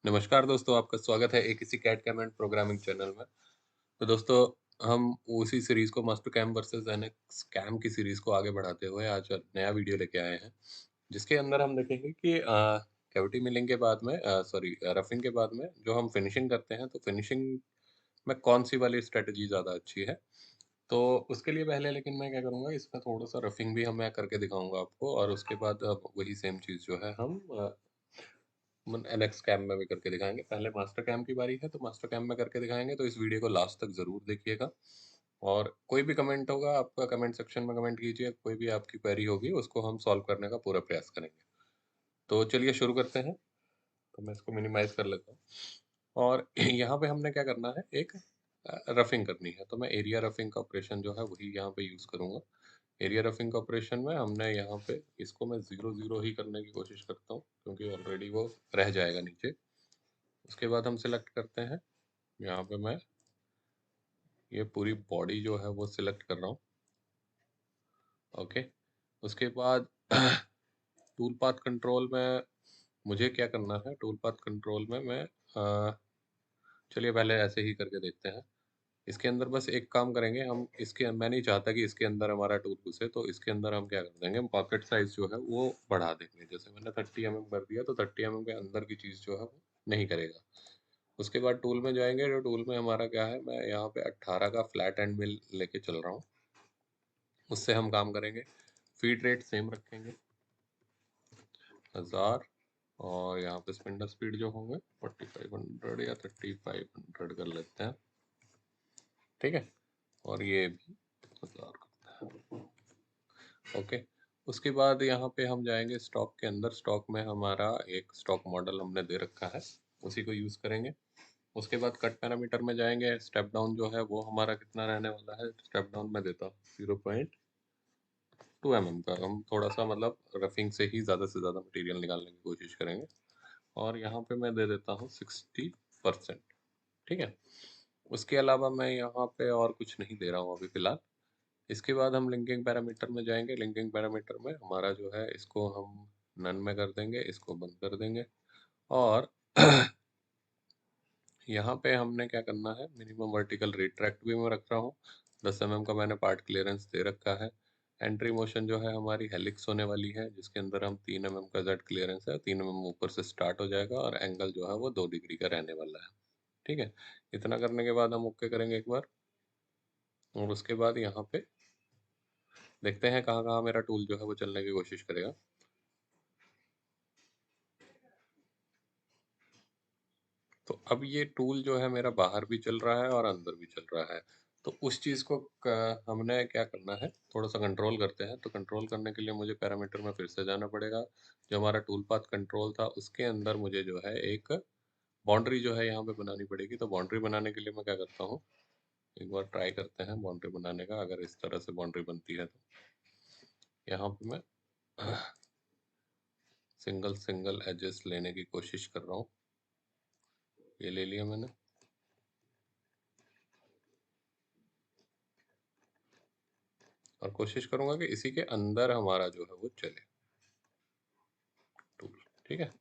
नमस्कार दोस्तों, आपका स्वागत है एक इसी CAD CAM and programming channel में। तो दोस्तों, हम उसी सीरीज़ को master CAM versus NX CAM की सीरीज़ को आगे बढ़ाते हुए आज नया वीडियो लेके आए हैं, जिसके अंदर हम देखेंगे कि कैविटी मिलिंग के बाद में रफिंग के बाद में जो हम फिनिशिंग करते हैं, तो फिनिशिंग में कौन-सी वाली स्ट्रैटेजी ज़्यादा अच्छी है। तो उसके लिए पहले लेकिन मैं क्या करूँगा, इसमें थोड़ा-सा रफिंग भी हम मैं करके दिखाऊँगा आपको और उसके बाद वही सेम चीज़ जो है हम एनएक्स कैम में भी करके दिखाएंगे। पहले मास्टर कैम की बारी है, तो मास्टर कैम में करके दिखाएंगे, तो इस वीडियो को लास्ट तक ज़रूर देखिएगा। और कोई भी कमेंट होगा आपका, कमेंट सेक्शन में कमेंट कीजिए, कोई भी आपकी क्वेरी होगी उसको हम सॉल्व करने का पूरा प्रयास करेंगे। तो चलिए शुरू करते हैं। तो मैं इसको मिनिमाइज कर लेता हूँ और यहाँ पे हमने क्या करना है, एक रफिंग करनी है। तो मैं एरिया रफिंग का ऑपरेशन जो है वही यहाँ पे यूज़ करूँगा। एरिया रफिंग का ऑपरेशन में हमने यहाँ पे इसको मैं 0-0 ही करने की कोशिश करता हूँ, क्योंकि ऑलरेडी वो रह जाएगा नीचे। उसके बाद हम सिलेक्ट करते हैं, यहाँ पे मैं ये पूरी बॉडी जो है वो सिलेक्ट कर रहा हूँ। ओके, उसके बाद टूल पाथ कंट्रोल में मुझे क्या करना है, टूल पाथ कंट्रोल में मैं चलिए पहले ऐसे ही करके देखते हैं। इसके अंदर बस एक काम करेंगे हम, इसके मैं नहीं चाहता कि इसके अंदर हमारा टूल घुसे, तो इसके अंदर हम क्या कर देंगे, पॉकेट साइज जो है वो बढ़ा देंगे। जैसे मैंने 30 mm कर दिया, तो 30 mm के अंदर की चीज़ जो है वो नहीं करेगा। उसके बाद टूल में जाएंगे, जो टूल में हमारा क्या है, मैं यहाँ पे 18 का फ्लैट एंड मिल लेके चल रहा हूँ, उससे हम काम करेंगे। फीड रेट सेम रखेंगे 1000, और यहाँ पे स्पिंडल स्पीड जो होंगे 4500 या 3500 कर लेते हैं, ठीक है। और ये भी 1000 करते हैं। ओके, उसके बाद यहाँ पे हम जाएंगे स्टॉक के अंदर। स्टॉक में हमारा एक स्टॉक मॉडल हमने दे रखा है, उसी को यूज़ करेंगे। उसके बाद कट पैरामीटर में जाएंगे। स्टेप डाउन जो है वो हमारा कितना रहने वाला है, स्टेप डाउन में देता हूँ 0.2 mm का। हम थोड़ा सा मतलब रफिंग से ही ज़्यादा से ज़्यादा मटेरियल निकालने की कोशिश करेंगे। और यहाँ पे मैं दे देता हूँ 60%, ठीक है। उसके अलावा मैं यहाँ पे और कुछ नहीं दे रहा हूँ अभी फ़िलहाल। इसके बाद हम लिंकिंग पैरामीटर में जाएंगे। लिंकिंग पैरामीटर में हमारा जो है, इसको हम नन में कर देंगे, इसको बंद कर देंगे। और यहाँ पे हमने क्या करना है, मिनिमम वर्टिकल रिट्रैक्ट भी मैं रख रहा हूँ। 10 mm का मैंने पार्ट क्लियरेंस दे रखा है। एंट्री मोशन जो है हमारी हेलिक्स होने वाली है, जिसके अंदर हम 3 mm का जेड क्लियरेंस है। 3 mm ऊपर से स्टार्ट हो जाएगा और एंगल जो है वो 2 डिग्री का रहने वाला है, ठीक है। इतना करने के बाद हम ओके करेंगे एक बार, और उसके बाद यहाँ पे देखते हैं कहाँ कहाँ मेरा टूल जो है वो चलने की कोशिश करेगा। तो अब ये टूल जो है मेरा बाहर भी चल रहा है और अंदर भी चल रहा है। तो उस चीज़ को हमने क्या करना है, थोड़ा सा कंट्रोल करते हैं। तो कंट्रोल करने के लिए मुझे पैरामीटर में फिर से जाना पड़ेगा। जो हमारा टूल पाथ कंट्रोल था उसके अंदर मुझे जो है एक बाउंड्री जो है यहाँ पे बनानी पड़ेगी। तो बाउंड्री बनाने के लिए मैं क्या करता हूँ, एक बार ट्राई करते हैं बाउंड्री बनाने का। अगर इस तरह से बाउंड्री बनती है तो यहाँ पे मैं सिंगल सिंगल एजेस लेने की कोशिश कर रहा हूँ। ये ले लिया मैंने। और कोशिश करूंगा कि इसी के अंदर हमारा जो है वो चले टूल, ठीक है।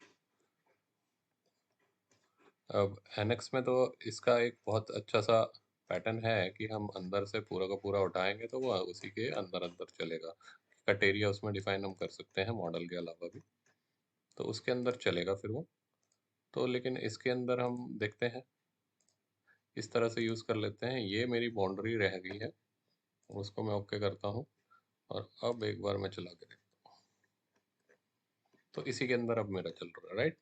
अब एनएक्स में तो इसका एक बहुत अच्छा सा पैटर्न है कि हम अंदर से पूरा का पूरा उठाएंगे तो वो उसी के अंदर अंदर चलेगा। कट एरिया उसमें डिफाइन हम कर सकते हैं मॉडल के अलावा भी, तो उसके अंदर चलेगा फिर वो। तो लेकिन इसके अंदर हम देखते हैं, इस तरह से यूज़ कर लेते हैं। ये मेरी बाउंड्री रह गई है, उसको मैं ओके करता हूँ। और अब एक बार मैं चला के देखता हूँ, तो इसी के अंदर अब मेरा चल रहा है, राइट।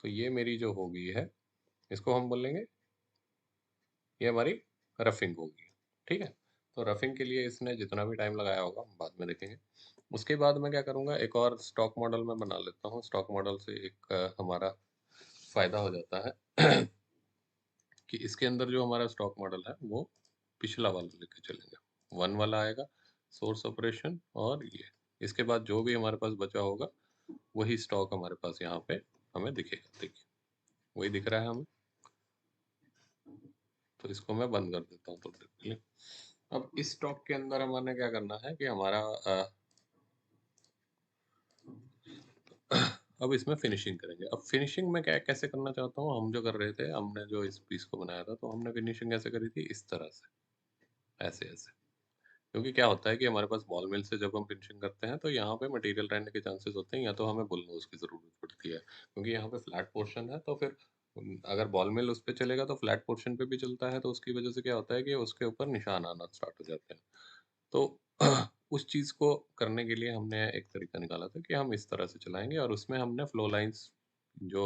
तो ये मेरी जो हो गई है, इसको हम बोलेंगे ये हमारी रफिंग होगी, ठीक है। तो रफिंग के लिए इसने जितना भी टाइम लगाया होगा हम बाद में देखेंगे। उसके बाद मैं क्या करूँगा, एक और स्टॉक मॉडल में बना लेता हूँ। स्टॉक मॉडल से एक हमारा फ़ायदा हो जाता है कि इसके अंदर जो हमारा स्टॉक मॉडल है वो पिछला वाला लेके चलेंगे। 1 वाला आएगा, सोर्स ऑपरेशन, और ये इसके बाद जो भी हमारे पास बचा होगा वही स्टॉक हमारे पास यहाँ पे हमें दिखेगा। देखिए वही दिख रहा है हमें। तो इसको मैं बंद कर देता हूँ थोड़ी देर के लिए। अब इस स्टॉक के अंदर हमारे क्या करना है कि हमारा अब इसमें फिनिशिंग करेंगे। अब फिनिशिंग में क्या कैसे करना चाहता हूँ, हम जो कर रहे थे, हमने जो इस पीस को बनाया था, तो हमने फिनिशिंग कैसे करी थी, इस तरह से, ऐसे-ऐसे। क्योंकि क्या होता है कि हमारे पास बॉल मिल से जब हम फिनिशिंग करते हैं, तो यहाँ पे मटेरियल रहने के चांसेस होते हैं, या तो हमें बुलडोज़ की ज़रूरत पड़ती है। क्योंकि यहाँ पे फ्लैट पोर्शन है, तो फिर अगर बॉल मिल उस पे चलेगा, तो फ्लैट पोर्शन पे भी चलता है, तो उसकी वजह से क्या होता है कि उसके ऊपर निशान आना स्टार्ट हो जाते हैं। तो उस चीज़ को करने के लिए हमने एक तरीका निकाला था कि हम इस तरह से चलाएँगे, और उसमें हमने फ्लो लाइन्स जो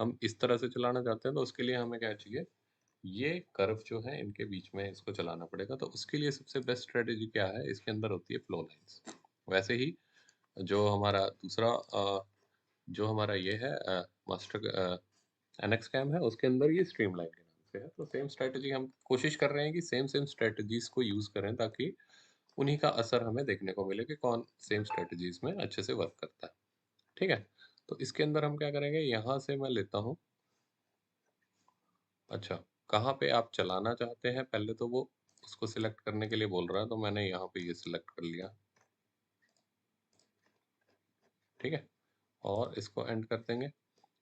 हम इस तरह से चलाना चाहते हैं, तो उसके लिए हमें क्या चाहिए, ये कर्व जो है इनके बीच में इसको चलाना पड़ेगा। तो उसके लिए सबसे बेस्ट स्ट्रेटजी क्या है, इसके अंदर होती है फ्लो लाइन्स। वैसे ही जो हमारा दूसरा जो हमारा ये है मास्टर एनएक्स कैम है, उसके अंदर ये स्ट्रीमलाइन के नाम से है। तो सेम स्ट्रेटजी हम कोशिश कर रहे हैं कि सेम सेम स्ट्रेटजीज को यूज़ करें, ताकि उन्हीं का असर हमें देखने को मिले कि कौन सेम स्ट्रेटजीज में अच्छे से वर्क करता है। ठीक है? तो इसके अंदर हम क्या करेंगे, यहाँ से मैं लेता हूँ, अच्छा, कहाँ पे आप चलाना चाहते हैं, पहले तो वो उसको सिलेक्ट करने के लिए बोल रहा है, तो मैंने यहाँ पे ये सिलेक्ट कर लिया। ठीक है? और इसको एंड कर देंगे।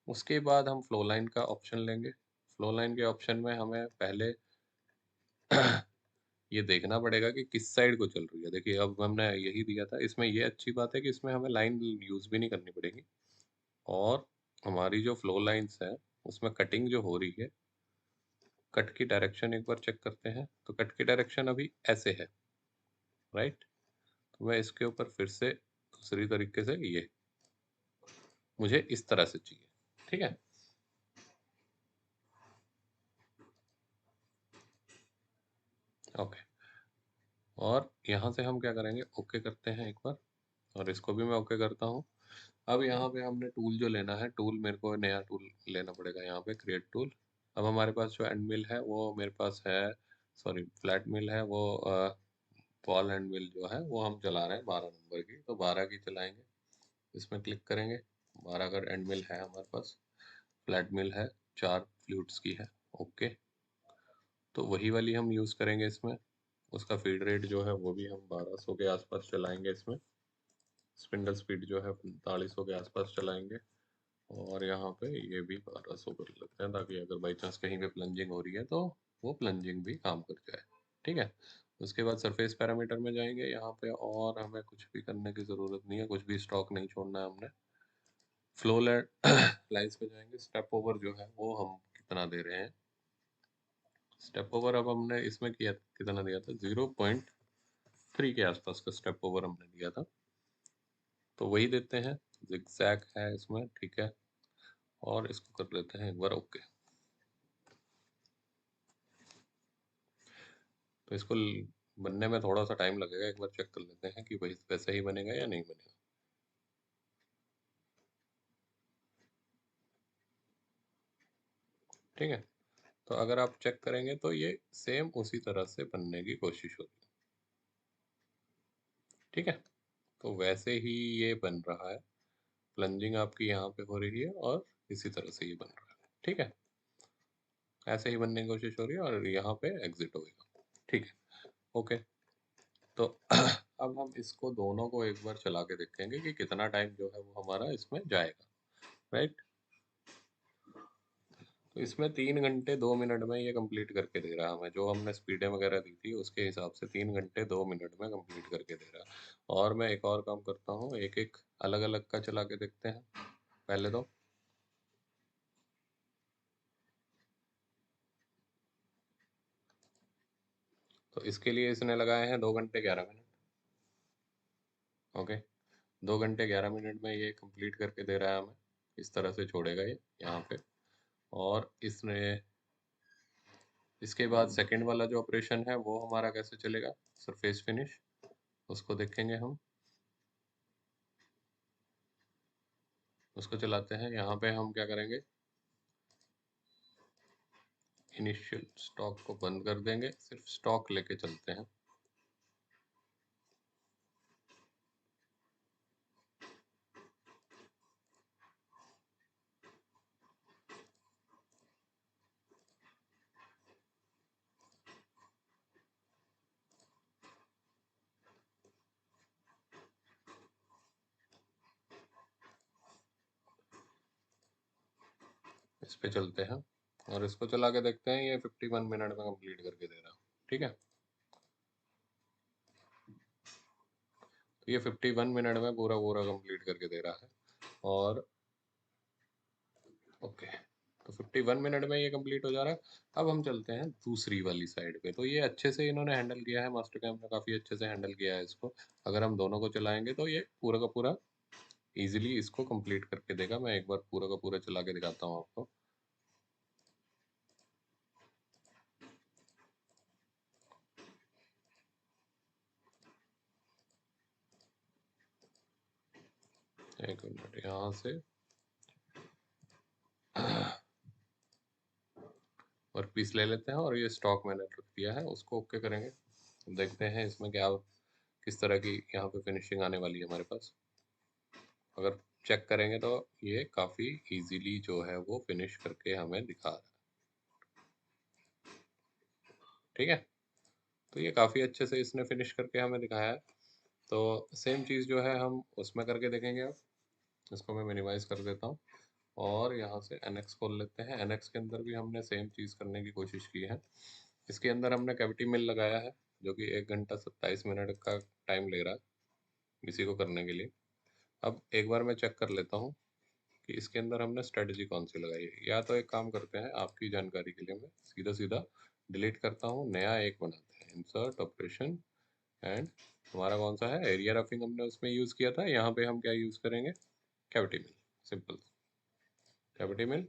उसके बाद हम फ्लो लाइन का ऑप्शन लेंगे। फ्लो लाइन के ऑप्शन में हमें पहले ये देखना पड़ेगा कि किस साइड को चल रही है। देखिए, अब हमने यही दिया था, इसमें ये अच्छी बात है कि इसमें हमें लाइन यूज़ भी नहीं करनी पड़ेगी, और हमारी जो फ्लो लाइन्स हैं, उसमें कटिंग जो हो रही है, कट की डायरेक्शन एक बार चेक करते हैं। तो कट की डायरेक्शन अभी ऐसे है, राइट? तो मैं इसके ऊपर फिर से दूसरी तरीके से, ये मुझे इस तरह से चाहिए। ठीक है? ओके। और यहाँ से हम क्या करेंगे, ओके करते हैं एक बार, और इसको भी मैं ओके करता हूँ। अब यहाँ पे हमने टूल जो लेना है, टूल मेरे को नया टूल लेना पड़ेगा, यहाँ पे क्रिएट टूल। अब हमारे पास जो एंड मिल है वो मेरे पास है, सॉरी फ्लैट मिल है, वो बॉल एंड मिल जो है वो हम चला रहे हैं 12 नंबर की, तो 12 की चलाएंगे। इसमें क्लिक करेंगे, 12 का एंड मिल है हमारे पास, फ्लैट मिल है, 4 फ्लूट्स की है। ओके, तो वही वाली हम यूज़ करेंगे इसमें। उसका फीड रेट जो है वो भी हम 1200 के आसपास चलाएंगे इसमें। स्पिंडल स्पीड जो है 4500 के आसपास चलाएंगे, और यहाँ पे ये भी 1200 कर लेते हैं, ताकि अगर बाई चांस कहीं पे प्लंजिंग हो रही है, तो वो प्लंजिंग भी काम कर जाए। ठीक है? उसके बाद सरफेस पैरामीटर में जाएंगे यहाँ पे, और हमें कुछ भी करने की ज़रूरत नहीं है, कुछ भी स्टॉक नहीं छोड़ना है हमने। फ्लो लाइन्स पे जाएंगे, स्टेप ओवर जो है वो हम कितना दे रहे हैं। स्टेप ओवर अब हमने इसमें किया, कितना दिया था, 0.3 के आसपास का स्टेप ओवर हमने दिया था, तो वही देते हैं। जिगजैग है इसमें, ठीक है, और इसको कर लेते हैं एक बार ओके। तो इसको बनने में थोड़ा सा टाइम लगेगा, एक बार चेक कर लेते हैं कि वही वैसे ही बनेगा या नहीं बनेगा। ठीक है? तो अगर आप चेक करेंगे तो ये सेम उसी तरह से बनने की कोशिश होगी। ठीक है? तो वैसे ही ये बन रहा है, प्लंजिंग आपकी यहाँ पे हो रही है, और इसी तरह से ये बन रहा है। ठीक है? ऐसे ही बनने की कोशिश हो रही है, और यहाँ पे एग्जिट होगा। ठीक है? ओके। तो अब हम इसको दोनों को एक बार चला के देखेंगे कि कितना टाइम जो है वो हमारा इसमें जाएगा, राइट? तो इसमें 3 घंटे 2 मिनट में ये कंप्लीट करके दे रहा है हमें, जो हमने स्पीडें वगैरह दी थी उसके हिसाब से 3 घंटे 2 मिनट में कंप्लीट करके दे रहा है। और मैं एक और काम करता हूँ, एक एक अलग अलग का चला के देखते हैं पहले तो। तो इसके लिए इसने लगाए हैं 2 घंटे 11 मिनट। ओके, 2 घंटे 11 मिनट में ये कंप्लीट करके दे रहा है हमें। इस तरह से छोड़ेगा ये यहाँ पे, और इसने इसके बाद सेकंड वाला जो ऑपरेशन है वो हमारा कैसे चलेगा, सरफेस फिनिश, उसको देखेंगे हम। उसको चलाते हैं, यहाँ पे हम क्या करेंगे, इनिशियल स्टॉक को बंद कर देंगे, सिर्फ स्टॉक लेके चलते हैं। इस पे चलते हैं और इसको चला के देखते हैं, ये 51 मिनट में कंप्लीट करके दे रहा है। ठीक है, तो ये 51 मिनट में पूरा पूरा कंप्लीट करके दे रहा है। और ओके, तो 51 मिनट में ये कंप्लीट हो जा रहा है। अब हम चलते हैं दूसरी वाली साइड पे। तो ये अच्छे से इन्होंने हैंडल किया है, मास्टर कैम ने काफ़ी अच्छे से हैंडल किया है इसको। अगर हम दोनों को चलाएंगे तो ये पूरा का पूरा इजीली इसको कंप्लीट करके देगा। मैं एक बार पूरा का पूरा चला के दिखाता हूँ आपको। एक मिनट, यहाँ से वर्क पीस ले लेते हैं और ये स्टॉक मैंने रख दिया है, उसको ओके करेंगे। देखते हैं इसमें क्या, किस तरह की यहाँ पे फिनिशिंग आने वाली है हमारे पास। अगर चेक करेंगे तो ये काफ़ी इजीली जो है वो फिनिश करके हमें दिखा रहा है। ठीक है, तो ये काफ़ी अच्छे से इसने फिनिश करके हमें दिखाया है। तो सेम चीज़ जो है हम उसमें करके देखेंगे। अब इसको मैं मिनिमाइज़ कर देता हूँ और यहाँ से NX खोल लेते हैं। NX के अंदर भी हमने सेम चीज़ करने की कोशिश की है। इसके अंदर हमने कैविटी मिल लगाया है, जो कि 1 घंटा 27 मिनट का टाइम ले रहा है इसी को करने के लिए। अब एक बार मैं चेक कर लेता हूँ कि इसके अंदर हमने स्ट्रेटजी कौन सी लगाई है। या तो एक काम करते हैं, आपकी जानकारी के लिए मैं सीधा सीधा डिलीट करता हूँ, नया एक बनाते हैं। इंसर्ट ऑपरेशन एंड हमारा कौन सा है, एरिया रफिंग हमने उसमें यूज़ किया था। यहाँ पे हम क्या यूज़ करेंगे, कैविटी मिल। सिंपल कैविटी मिल।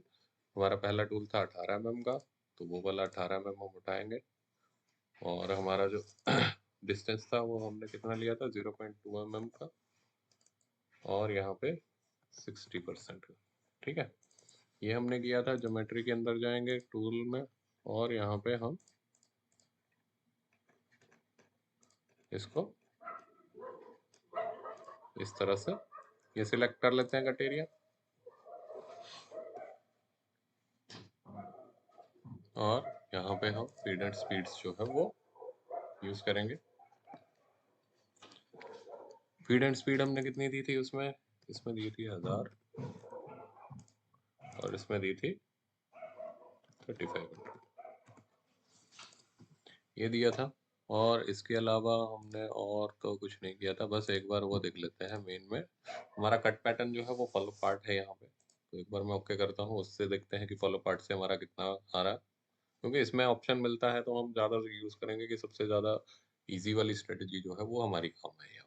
हमारा पहला टूल था 18 mm का, तो वो वाला 18 mm हम उठाएंगे। और हमारा जो डिस्टेंस था वो हमने कितना लिया था, 0.2 mm का, और यहाँ पे 60% का। ठीक है, ये हमने किया था। ज्योमेट्री के अंदर जाएंगे टूल में और यहाँ पे हम इसको इस तरह से ये सिलेक्ट कर लेते हैं कट एरिया, और यहाँ पे हम फीड एंड स्पीड्स जो है वो यूज़ करेंगे। फीड एंड स्पीड हमने कितनी दी थी उसमें, इसमें दी थी 1000 और इसमें दी थी 3500, ये दिया था। और इसके अलावा हमने और तो कुछ नहीं किया था। बस एक बार वो देख लेते हैं मेन में हमारा कट पैटर्न जो है वो फॉलो पार्ट है यहाँ पे। तो एक बार मैं ओके करता हूँ, उससे देखते हैं कि फॉलो पार्ट से हमारा कितना आ रहा है। क्योंकि इसमें ऑप्शन मिलता है तो हम ज़्यादा यूज़ करेंगे कि सबसे ज़्यादा इजी वाली स्ट्रेटजी जो है वो हमारी काम है यहाँ।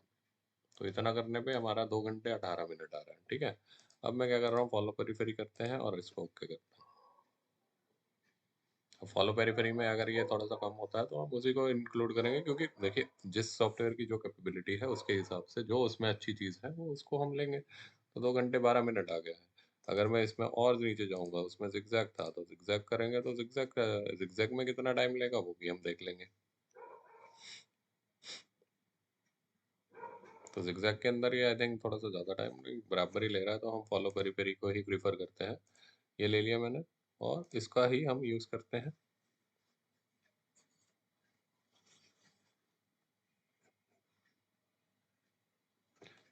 तो इतना करने पे हमारा 2 घंटे 18 मिनट आ रहा है। ठीक है, अब मैं क्या कर रहा हूँ, फॉलो पेरीफेरी करते हैं और इसको ओके करते हैं। फॉलो पेरीफेरी में अगर ये थोड़ा सा कम होता है तो हम उसी को इंक्लूड करेंगे, क्योंकि देखिए जिस सॉफ्टवेयर की जो कैपेबिलिटी है उसके हिसाब से जो उसमें अच्छी चीज़ है वो उसको हम लेंगे। तो 2 घंटे 12 मिनट आ गया है। अगर मैं इसमें और नीचे जाऊंगा, उसमें जिगजैग था तो जिगजैग करेंगे तो जिगजैग जिगजैग में कितना टाइम लेगा वो भी हम देख लेंगे। तो जिगजैग के अंदर ये आई थिंक थोड़ा सा ज़्यादा टाइम नहीं, बराबर ही ले रहा है, तो हम फॉलो पेरी पेरी को ही प्रीफर करते हैं। ये ले लिया मैंने और इसका ही हम यूज़ करते हैं।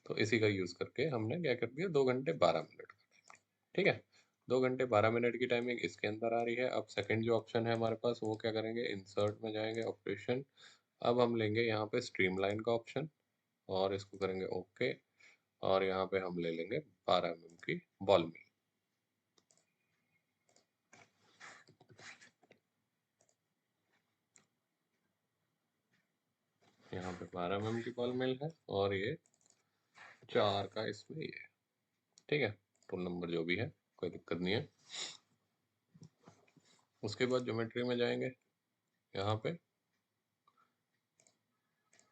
तो इसी का यूज़ करके हमने क्या कर दिया, 2 घंटे 12 मिनट का टाइम। ठीक है, 2 घंटे 12 मिनट की टाइमिंग इसके अंदर आ रही है। अब सेकंड जो ऑप्शन है हमारे पास वो क्या करेंगे, इंसर्ट में जाएंगे, ऑपरेशन। अब हम लेंगे यहाँ पे स्ट्रीमलाइन का ऑप्शन और इसको करेंगे ओके। और यहाँ पे हम ले लेंगे 12 mm की बॉल मिल। यहाँ पे 12 mm की बॉल मिल है और ये 4 का इसमें ये है। ठीक है, टूल नंबर जो भी है कोई दिक्कत नहीं है। उसके बाद ज्योमेट्री में जाएंगे। यहाँ पे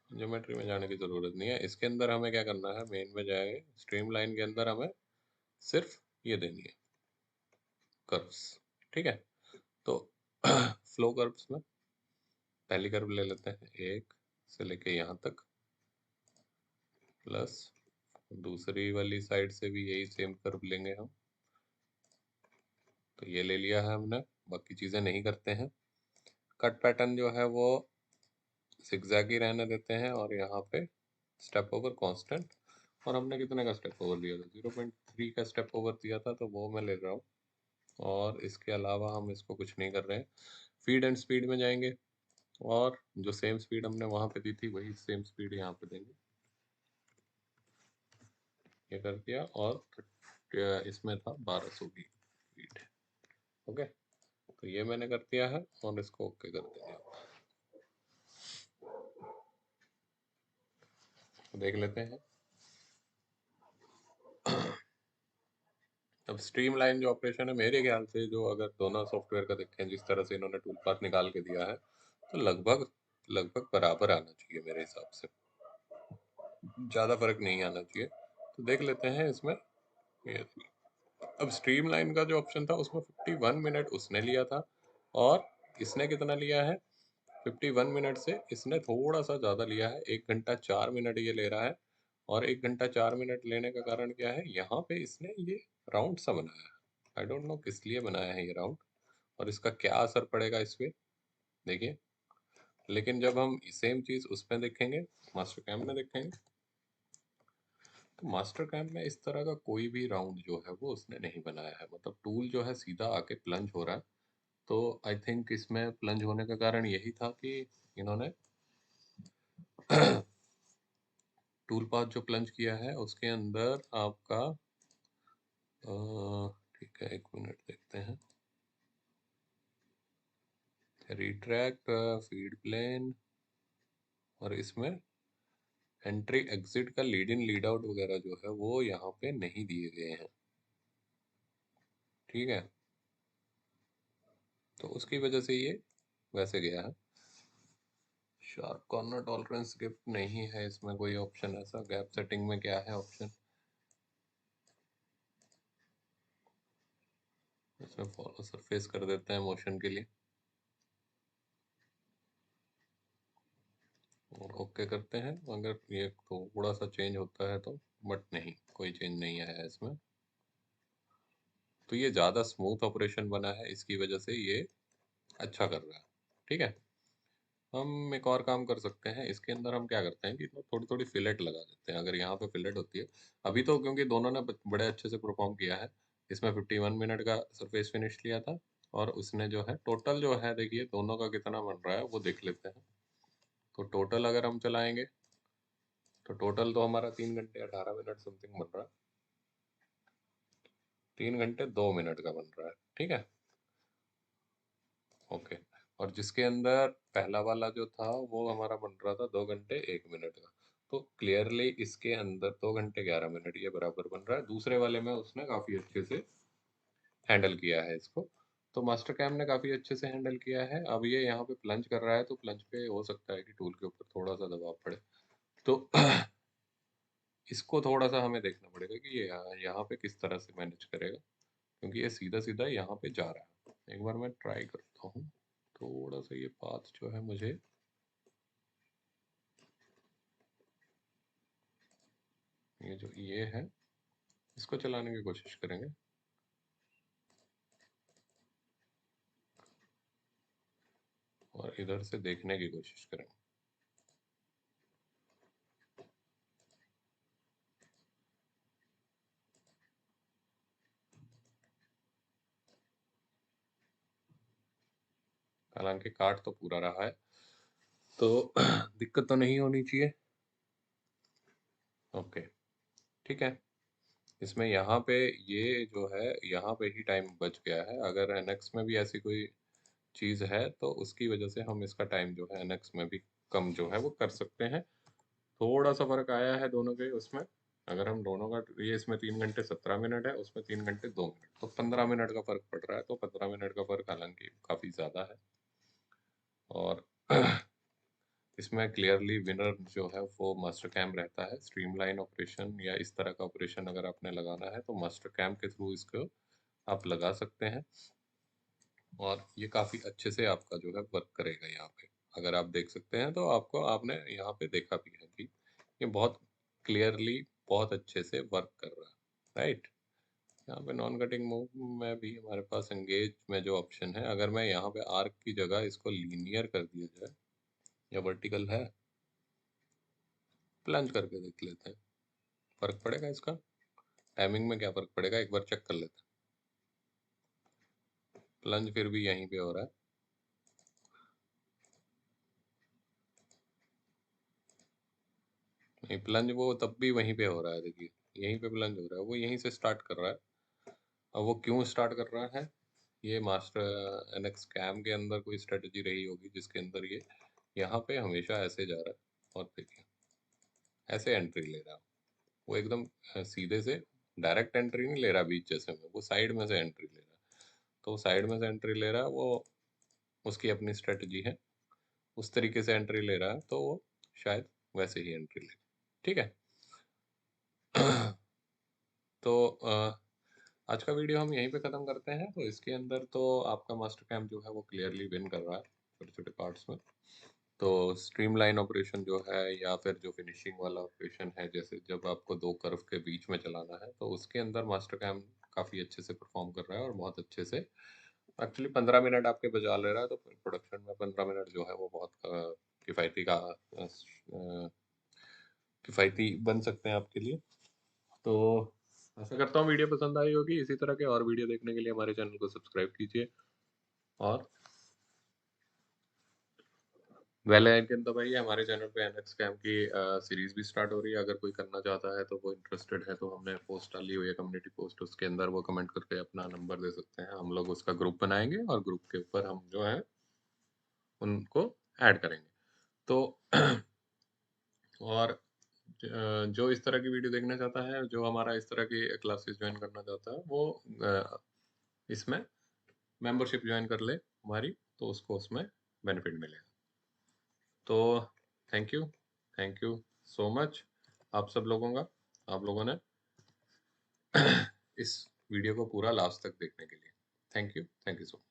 ज्योमेट्री में जाने की ज़रूरत नहीं है, इसके अंदर हमें क्या करना है, मेन में जाएंगे, स्ट्रीम लाइन के अंदर हमें सिर्फ ये देनी है, कर्व्स। ठीक है, तो फ्लो कर्व्स में पहली कर्व ले लेते हैं, एक से लेके यहाँ तक, प्लस दूसरी वाली साइड से भी यही सेम कर्व लेंगे हम। तो ये ले लिया है हमने, बाकी चीज़ें नहीं करते हैं। कट पैटर्न जो है वो सिगजैग ही रहने देते हैं और यहाँ पे स्टेप ओवर कांस्टेंट। और हमने कितने का स्टेप ओवर लिया था, 0.3 का स्टेप ओवर दिया था, तो वो मैं ले रहा हूँ और इसके अलावा हम इसको कुछ नहीं कर रहे हैं। फीड एंड स्पीड में जाएंगे और जो सेम स्पीड हमने वहाँ पे दी थी वही सेम स्पीड यहाँ पे देंगे। ये कर दिया और इसमें था 1200 की स्पीड। ओके, तो ये मैंने कर दिया है और इसको ओके कर दिया। देख लेते हैं। अब स्ट्रीमलाइन जो ऑपरेशन है, मेरे ख्याल से जो अगर दोनों सॉफ्टवेयर का देखें जिस तरह से इन्होंने टूल पाथ निकाल के दिया है, तो लगभग लगभग बराबर आना चाहिए मेरे हिसाब से, ज़्यादा फर्क नहीं आना चाहिए। तो देख लेते हैं इसमें। ये अब स्ट्रीमलाइन का जो ऑप्शन था उसमें 51 मिनट उसने लिया था और इसने कितना लिया है? 51 मिनट से इसने थोड़ा सा ज़्यादा लिया है, 1 घंटा 4 मिनट ये ले रहा है। और 1 घंटा 4 मिनट लेने का कारण क्या है? यहाँ पे इसने ये राउंड सा बनाया है। आई डोंट नो किस लिए बनाया है ये राउंड और इसका क्या असर पड़ेगा इस पे, देखिए। लेकिन जब हम सेम चीज़ उसमें देखेंगे, मास्टर कैम में देखेंगे, तो मास्टर कैम में इस तरह का कोई भी राउंड जो है वो उसने नहीं बनाया है। मतलब टूल जो है सीधा आके प्लंज हो रहा है। तो आई थिंक इसमें प्लंज होने का कारण यही था कि इन्होंने टूल पाथ जो प्लंज किया है उसके अंदर आपका ठीक है, 1 मिनट देखते हैं। रिट्रैक्ट, फीड प्लेन और इसमें एंट्री एग्जिट का लीड इन लीड आउट वगैरह जो है वो यहाँ पे नहीं दिए गए हैं। ठीक है, तो उसकी वजह से ये वैसे गया है। शार्प कॉर्नर टॉलरेंस गिफ्ट नहीं है इसमें कोई ऑप्शन ऐसा। गैप सेटिंग में क्या है ऑप्शन? इसमें फॉलो सरफेस कर देते हैं मोशन के लिए और ओके करते हैं। अगर ये थोड़ा सा चेंज होता है तो, बट नहीं, कोई चेंज नहीं आया है इसमें। तो ये ज़्यादा स्मूथ ऑपरेशन बना है, इसकी वजह से ये अच्छा कर रहा है। ठीक है, हम एक और काम कर सकते हैं। इसके अंदर हम क्या करते हैं कि थोड़ी थोड़ी फिलेट लगा देते हैं। अगर यहाँ पे फिलेट होती है, अभी तो क्योंकि दोनों ने बड़े अच्छे से परफॉर्म किया है। इसमें 51 मिनट का सरफेस फिनिश लिया था और उसने जो है टोटल जो है, देखिए दोनों का कितना बन रहा है वो देख लेते हैं। तो टोटल अगर हम चलाएंगे तो टोटल तो हमारा 3 घंटे 18 मिनट समथिंग बन रहा है। 3 घंटे 2 मिनट का बन रहा है। ठीक है, ओके। और जिसके अंदर पहला वाला जो था वो हमारा बन रहा था 2 घंटे 1 मिनट का। तो क्लियरली इसके अंदर 2 घंटे 11 मिनट ये बराबर बन रहा है। दूसरे वाले में उसने काफ़ी अच्छे से हैंडल किया है इसको। तो मास्टर कैम ने काफ़ी अच्छे से हैंडल किया है। अब ये यहाँ पे प्लंज कर रहा है तो प्लंज पे हो सकता है कि टूल के ऊपर थोड़ा सा दबाव पड़े। तो इसको थोड़ा सा हमें देखना पड़ेगा कि ये यहाँ पे किस तरह से मैनेज करेगा, क्योंकि ये सीधा सीधा यहाँ पे जा रहा है। एक बार मैं ट्राई करता हूँ। थोड़ा सा ये पाथ जो है मुझे, ये जो ये है इसको चलाने की कोशिश करेंगे। और इधर से देखने की कोशिश करेंगे। हालांकि काट तो पूरा रहा है, तो दिक्कत तो नहीं होनी चाहिए। ओके, ठीक है। इसमें यहाँ पे ये जो है यहाँ पे ही टाइम बच गया है। अगर एनएक्स में भी ऐसी कोई चीज़ है तो उसकी वजह से हम इसका टाइम जो है एनएक्स में भी कम जो है वो कर सकते हैं। थोड़ा सा फर्क आया है दोनों के उसमें। अगर हम दोनों का, ये इसमें 3 घंटे 17 मिनट है, उसमें 3 घंटे 2 मिनट, तो 15 मिनट का फर्क पड़ रहा है। तो 15 मिनट का फर्क हालांकि काफ़ी ज़्यादा है। और इसमें क्लियरली विनर जो है वो मास्टर कैम रहता है। स्ट्रीमलाइन ऑपरेशन या इस तरह का ऑपरेशन अगर आपने लगाना है तो मास्टर कैम के थ्रू इसको आप लगा सकते हैं और ये काफ़ी अच्छे से आपका जो है वर्क करेगा। यहाँ पे अगर आप देख सकते हैं तो आपको, आपने यहाँ पे देखा भी है कि ये बहुत क्लियरली बहुत अच्छे से वर्क कर रहा है, राइट। यहाँ पे नॉन कटिंग मूव में भी हमारे पास एंगेज में जो ऑप्शन है, अगर मैं यहाँ पे आर्क की जगह इसको लीनियर कर दिया जाए या वर्टिकल है, प्लंज करके देख लेते हैं फर्क पड़ेगा इसका। टाइमिंग में क्या फर्क पड़ेगा एक बार चेक कर लेते हैं। प्लंज फिर भी यहीं पे हो रहा है। नहीं, प्लंज वो तब भी वहीं पे हो रहा है, देखिए यहीं पे प्लंज हो रहा है, वो यहीं से स्टार्ट कर रहा है। अब वो क्यों स्टार्ट कर रहा है, ये मास्टर एनएक्स कैम के अंदर कोई स्ट्रेटजी रही होगी जिसके अंदर ये यहाँ पे हमेशा ऐसे जा रहा है, और देखिए ऐसे एंट्री ले रहा है। वो एकदम सीधे से डायरेक्ट एंट्री नहीं ले रहा बीच जैसे में, वो साइड में से एंट्री ले रहा है। तो साइड में से एंट्री ले रहा है, वो उसकी अपनी स्ट्रेटजी है, उस तरीके से एंट्री ले रहा है, तो वो शायद वैसे ही एंट्री ले। ठीक है। तो आज का वीडियो हम यहीं पे ख़त्म करते हैं। तो इसके अंदर तो आपका मास्टर कैम जो है वो क्लियरली विन कर रहा है छोटे छोटे पार्ट्स में। तो स्ट्रीमलाइन ऑपरेशन जो है, या फिर जो फिनिशिंग वाला ऑपरेशन है, जैसे जब आपको दो कर्व के बीच में चलाना है, तो उसके अंदर मास्टर कैम काफ़ी अच्छे से परफॉर्म कर रहा है, और बहुत अच्छे से। एक्चुअली 15 मिनट आपके बचा ले रहा है, तो प्रोडक्शन में 15 मिनट जो है वो बहुत किफ़ायती का किफ़ायती बन सकते हैं आपके लिए। तो आशा करता हूँ वीडियो पसंद आई होगी। इसी तरह के और वीडियो देखने के लिए हमारे चैनल को सब्सक्राइब कीजिए, और बेल आइकन दबाइए। हमारे चैनल पे एनएक्स कैम की सीरीज भी स्टार्ट हो रही है। अगर कोई करना चाहता है, तो वो इंटरेस्टेड है, तो हमने पोस्ट डाली हुई है, कम्युनिटी पोस्ट, उसके अंदर वो कमेंट करके अपना नंबर दे सकते हैं। हम लोग उसका ग्रुप बनाएंगे, और ग्रुप के ऊपर हम जो है उनको ऐड करेंगे। तो और जो इस तरह की वीडियो देखना चाहता है, जो हमारा इस तरह की क्लासेस ज्वाइन करना चाहता है, वो इसमें मेंबरशिप ज्वाइन कर ले हमारी, तो उसको उसमें बेनिफिट मिलेगा। तो थैंक यू सो मच आप सब लोगों का, आप लोगों ने इस वीडियो को पूरा लास्ट तक देखने के लिए। Thank you so much.